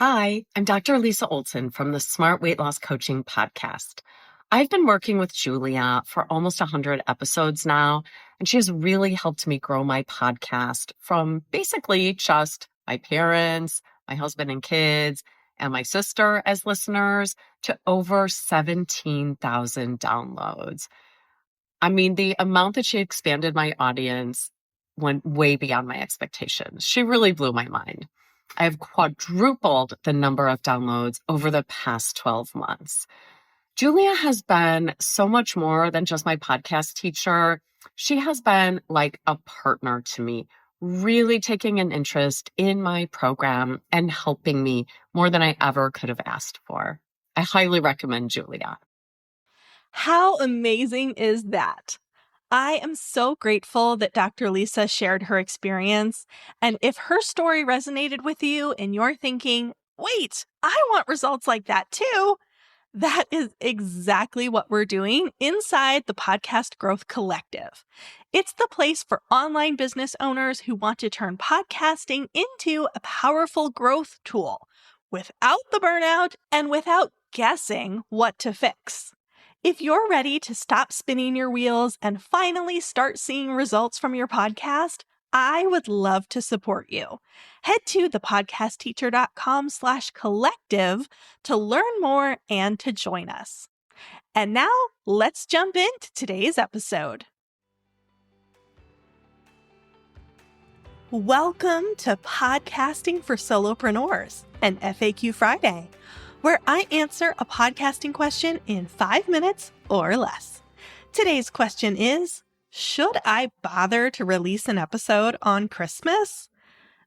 Hi, I'm Dr. Lisa Olson from the Smart Weight Loss Coaching Podcast. I've been working with Julia for almost 100 episodes now, and she has really helped me grow my podcast from basically just my parents, my husband and kids, and my sister as listeners to over 17,000 downloads. I mean, the amount that she expanded my audience went way beyond my expectations. She really blew my mind. I have quadrupled the number of downloads over the past 12 months. Julia has been so much more than just my podcast teacher. She has been like a partner to me, really taking an interest in my program and helping me more than I ever could have asked for. I highly recommend Julia. How amazing is that? I am so grateful that Dr. Lisa shared her experience. And if her story resonated with you and you're thinking, wait, I want results like that too, that is exactly what we're doing inside the Podcast Growth Collective. It's the place for online business owners who want to turn podcasting into a powerful growth tool without the burnout and without guessing what to fix. If you're ready to stop spinning your wheels and finally start seeing results from your podcast, I would love to support you. Head to thepodcastteacher.com/collective to learn more and to join us. And now let's jump into today's episode. Welcome to Podcasting for Solopreneurs, an FAQ Friday, where I answer a podcasting question in 5 minutes or less. Today's question is, should I bother to release an episode on Christmas?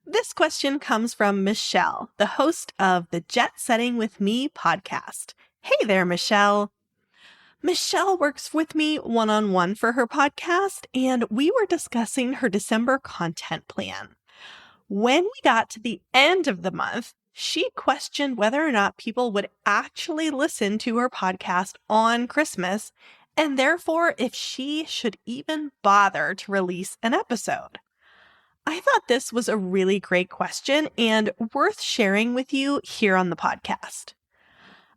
This question comes from Michelle, the host of the Jet Setting with Me podcast. Hey there, Michelle. Michelle works with me one-on-one for her podcast, and we were discussing her December content plan. When we got to the end of the month, she questioned whether or not people would actually listen to her podcast on Christmas, and therefore if she should even bother to release an episode. I thought this was a really great question and worth sharing with you here on the podcast.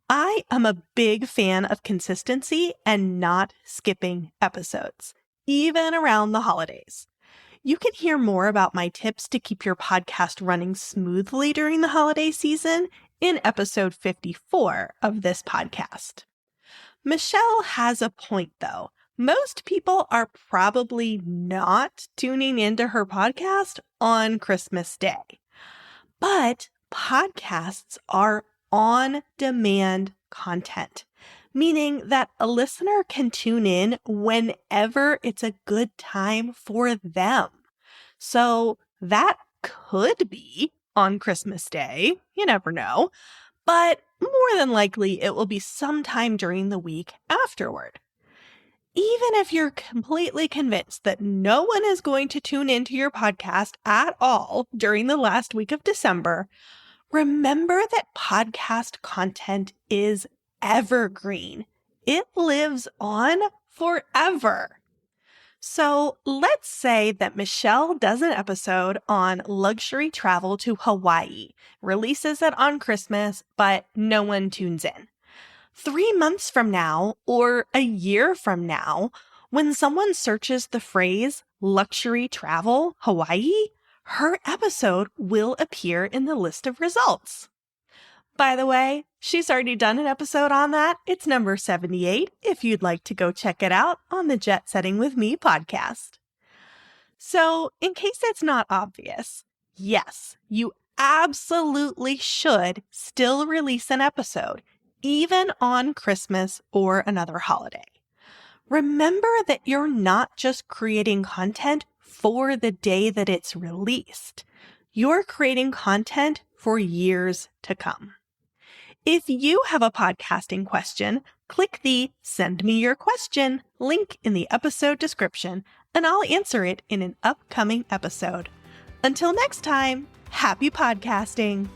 I am a big fan of consistency and not skipping episodes, even around the holidays. You can hear more about my tips to keep your podcast running smoothly during the holiday season in episode 54 of this podcast. Michelle has a point, though. Most people are probably not tuning into her podcast on Christmas Day. But podcasts are on-demand content, meaning that a listener can tune in whenever it's a good time for them. So that could be on Christmas Day. You never know. But more than likely, it will be sometime during the week afterward. Even if you're completely convinced that no one is going to tune into your podcast at all during the last week of December, remember that podcast content is evergreen. It lives on forever. So let's say that Michelle does an episode on luxury travel to Hawaii, releases it on Christmas, but no one tunes in. 3 months from now, or a year from now, when someone searches the phrase luxury travel Hawaii, her episode will appear in the list of results. By the way, she's already done an episode on that. It's number 78 if you'd like to go check it out on the Jet Setting with Me podcast. So, in case it's not obvious, yes, you absolutely should still release an episode, even on Christmas or another holiday. Remember that you're not just creating content for the day that it's released. You're creating content for years to come. If you have a podcasting question, click the Send Me Your Question link in the episode description, and I'll answer it in an upcoming episode. Until next time, happy podcasting!